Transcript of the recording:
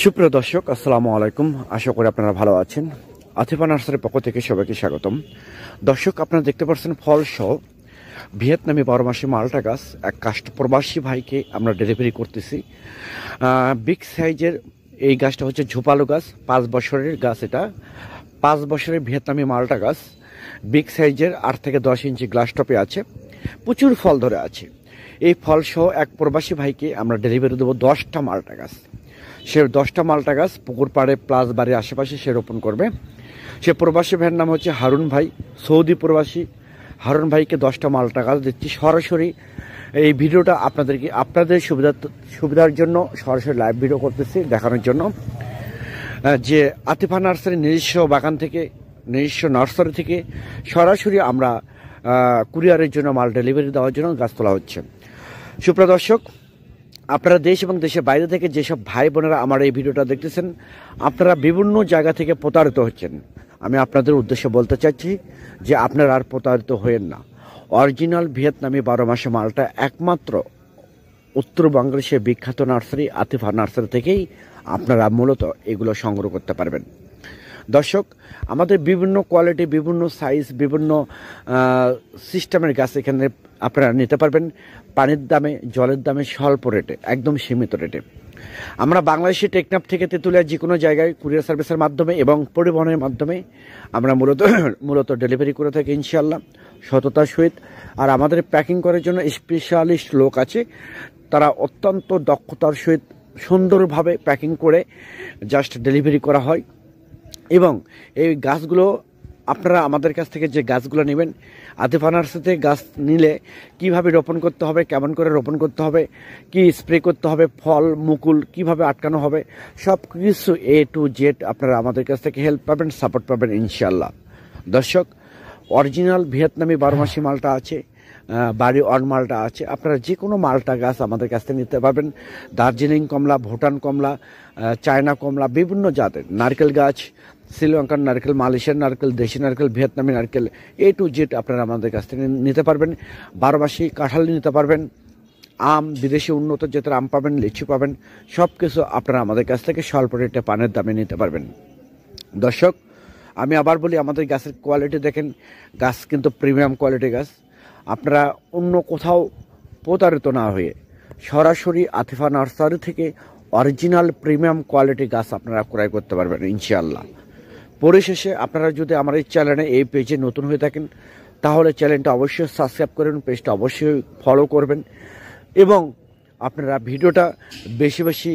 সুপ্রিয় দর্শক, আসসালামু আলাইকুম। আশা করি আপনারা ভালো আছেন। আতিফা নার্সারির পক্ষ থেকে সবাইকে স্বাগতম। দর্শক, আপনারা দেখতে পাচ্ছেন ফল সহ ভিয়েতনামি 12 মাসি মালটা গাছ এক প্রবাসী ভাইকে আমরা ডেলিভারি করতেছি। বিগ সাইজের এই গাছটা হচ্ছে ঝোপালো গাছ, 5 বছরের গাছ। এটা 5 বছরের ভিয়েতনামি মালটা গাছ, বিগ সাইজের, 8 থেকে 10 ইঞ্চি গ্লাস টপে আছে, প্রচুর ফল ধরে আছে। এই ফল সহ এক প্রবাসী ভাইকে আমরা ডেলিভারি দেবো 10টা মালটা গাছ। সে 10টা মালটা গাছ পুকুর পাড়ে প্লাস বাড়ির আশেপাশে সে রোপণ করবে। সে প্রবাসী ভাইয়ের নাম হচ্ছে হারুন ভাই, সৌদি প্রবাসী। হারুন ভাইকে 10টা মালটা গাছ দিচ্ছি সরাসরি। এই ভিডিওটা আপনাদের সুবিধার জন্য সরাসরি লাইভ ভিডিও করতেছি, দেখানোর জন্য যে আতিফা নার্সারি নিজস্ব বাগান থেকে, নিজস্ব নার্সারি থেকে সরাসরি আমরা কুরিয়ারের জন্য মাল ডেলিভারি দেওয়ার জন্য গাছ তোলা হচ্ছে। সুপ্রিয় দর্শক, আপনারা দেশ এবং দেশের বাইরে থেকে যেসব ভাই বোনেরা আমার এই ভিডিওটা দেখতেছেন, আপনারা বিভিন্ন জায়গা থেকে প্রতারিত হচ্ছেন। আমি আপনাদের উদ্দেশ্যে বলতে চাচ্ছি যে আপনারা আর প্রতারিত হয়েন না। অরিজিনাল ভিয়েতনামি 12 মাসে মালটা একমাত্র উত্তরবঙ্গের সে বিখ্যাত নার্সারি আতিফা নার্সারি থেকেই আপনারা মূলত এগুলো সংগ্রহ করতে পারবেন। দর্শক, আমাদের বিভিন্ন কোয়ালিটি, বিভিন্ন সাইজ, বিভিন্ন সিস্টেমের গাছ এখানে আপনারা নিতে পারবেন পানির দামে, জলের দামে, স্বল্প রেটে, একদম সীমিত রেটে। আমরা বাংলাদেশে টেকনাফ থেকে তেঁতুলিয়া যে কোনো জায়গায় কুরিয়ার সার্ভিসের মাধ্যমে এবং পরিবহনের মাধ্যমে আমরা মূলত ডেলিভারি করে থাকি ইনশাআল্লাহ, সততার সহিত। আর আমাদের প্যাকিং করার জন্য স্পেশালিস্ট লোক আছে, তারা অত্যন্ত দক্ষতার সহিত সুন্দরভাবে প্যাকিং করে জাস্ট ডেলিভারি করা হয়। এবং এই গাছগুলো আপনারা আমাদের কাছ থেকে যে গাছগুলো নেবেন, আতিফা নার্সারিতে গাছ নিলে কিভাবে রোপণ করতে হবে, কেমন করে রোপণ করতে হবে, কি স্প্রে করতে হবে, ফল মুকুল কিভাবে আটকানো হবে, সব কিছু A to Z আপনারা আমাদের কাছ থেকে হেল্প পাবেন, সাপোর্ট পাবেন ইনশাআল্লাহ। দর্শক, অরিজিনাল ভিয়েতনামি 12 মাসি মালটা আছে, বাড়ি অন মালটা আছে। আপনারা যে কোনো মালটা গাছ আমাদের কাছ থেকে নিতে পারবেন। দার্জিলিং কমলা, ভুটান কমলা, চায়না কমলা, বিভিন্ন জাতের নারকেল গাছ, শ্রীলঙ্কার নারকেল, মালয়েশিয়ার নারকেল, দেশি নারকেল, ভিয়েতনামি নারকেল, A to Z আপনারা আমাদের কাছ থেকে নিতে পারবেন। 12 মাসি কাঁঠাল নিতে পারবেন, আম, বিদেশি উন্নত জাতের আম পাবেন, লিচু পাবেন, সব কিছু আপনারা আমাদের কাছ থেকে স্বল্প রেটে পানের দামে নিতে পারবেন। দর্শক, আমি আবার বলি, আমাদের গাছের কোয়ালিটি দেখেন, গাছ কিন্তু প্রিমিয়াম কোয়ালিটি গাছ। আপনারা অন্য কোথাও প্রতারিত না হয়ে সরাসরি আতিফা নার্সারি থেকে অরিজিনাল প্রিমিয়াম কোয়ালিটি গাছ আপনারা ক্রয় করতে পারবেন ইনশাআল্লাহ। পরিশেষে আপনারা যদি আমার এই চ্যানেলে, এই পেজে নতুন হয়ে থাকেন, তাহলে চ্যানেলটা অবশ্যই সাবস্ক্রাইব করবেন, পেজটা অবশ্যই ফলো করবেন এবং আপনারা ভিডিওটা বেশি বেশি